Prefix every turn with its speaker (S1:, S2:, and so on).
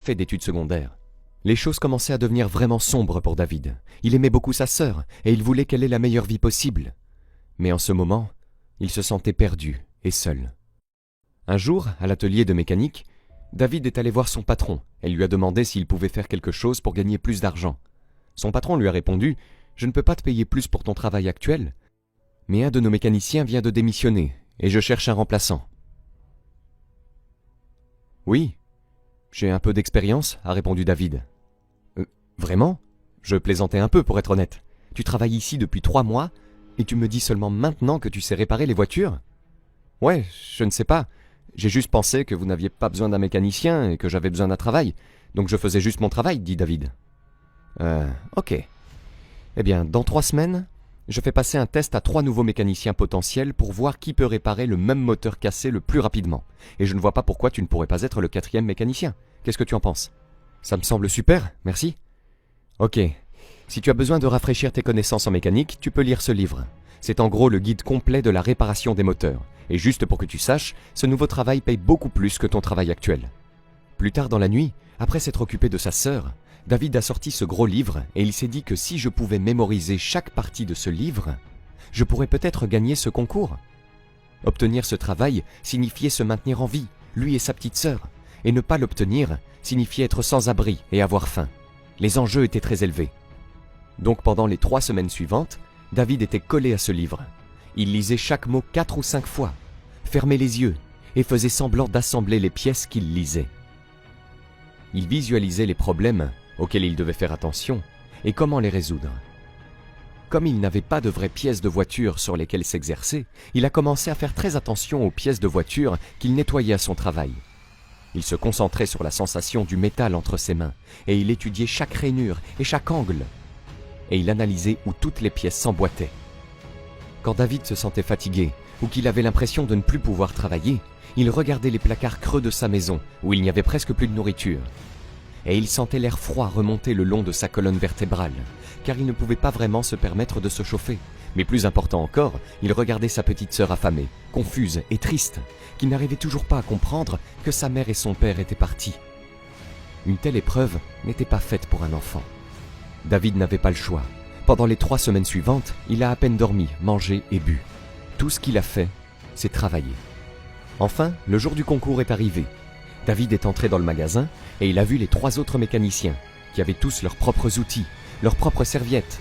S1: fait d'études secondaires. Les choses commençaient à devenir vraiment sombres pour David. Il aimait beaucoup sa sœur et il voulait qu'elle ait la meilleure vie possible. Mais en ce moment, il se sentait perdu et seul. Un jour, à l'atelier de mécanique, David est allé voir son patron et lui a demandé s'il pouvait faire quelque chose pour gagner plus d'argent. Son patron lui a répondu « Je ne peux pas te payer plus pour ton travail actuel, mais un de nos mécaniciens vient de démissionner et je cherche un remplaçant. » « Oui, j'ai un peu d'expérience, » a répondu David. « Vraiment ? Je plaisantais un peu pour être honnête. Tu travailles ici depuis 3 mois et tu me dis seulement maintenant que tu sais réparer les voitures ? Ouais, je ne sais pas. J'ai juste pensé que vous n'aviez pas besoin d'un mécanicien et que j'avais besoin d'un travail. Donc je faisais juste mon travail, dit David. Ok. Eh bien, dans 3 semaines, je fais passer un test à 3 nouveaux mécaniciens potentiels pour voir qui peut réparer le même moteur cassé le plus rapidement. Et je ne vois pas pourquoi tu ne pourrais pas être le 4e mécanicien. Qu'est-ce que tu en penses ? Ça me semble super, merci. Ok. Si tu as besoin de rafraîchir tes connaissances en mécanique, tu peux lire ce livre. C'est en gros le guide complet de la réparation des moteurs. Et juste pour que tu saches, ce nouveau travail paye beaucoup plus que ton travail actuel. Plus tard dans la nuit, après s'être occupé de sa sœur, David a sorti ce gros livre et il s'est dit que si je pouvais mémoriser chaque partie de ce livre, je pourrais peut-être gagner ce concours. Obtenir ce travail signifiait se maintenir en vie, lui et sa petite sœur, et ne pas l'obtenir signifiait être sans abri et avoir faim. Les enjeux étaient très élevés. Donc pendant les 3 semaines suivantes, David était collé à ce livre. Il lisait chaque mot 4 ou 5 fois, fermait les yeux et faisait semblant d'assembler les pièces qu'il lisait. Il visualisait les problèmes auxquels il devait faire attention et comment les résoudre. Comme il n'avait pas de vraies pièces de voiture sur lesquelles s'exercer, il a commencé à faire très attention aux pièces de voiture qu'il nettoyait à son travail. Il se concentrait sur la sensation du métal entre ses mains et il étudiait chaque rainure et chaque angle. Et il analysait où toutes les pièces s'emboîtaient. Quand David se sentait fatigué ou qu'il avait l'impression de ne plus pouvoir travailler, il regardait les placards creux de sa maison où il n'y avait presque plus de nourriture. Et il sentait l'air froid remonter le long de sa colonne vertébrale, car il ne pouvait pas vraiment se permettre de se chauffer. Mais plus important encore, il regardait sa petite sœur affamée, confuse et triste, qui n'arrivait toujours pas à comprendre que sa mère et son père étaient partis. Une telle épreuve n'était pas faite pour un enfant. David n'avait pas le choix. Pendant les 3 semaines suivantes, il a à peine dormi, mangé et bu. Tout ce qu'il a fait, c'est travailler. Enfin, le jour du concours est arrivé. David est entré dans le magasin et il a vu les 3 autres mécaniciens, qui avaient tous leurs propres outils, leurs propres serviettes,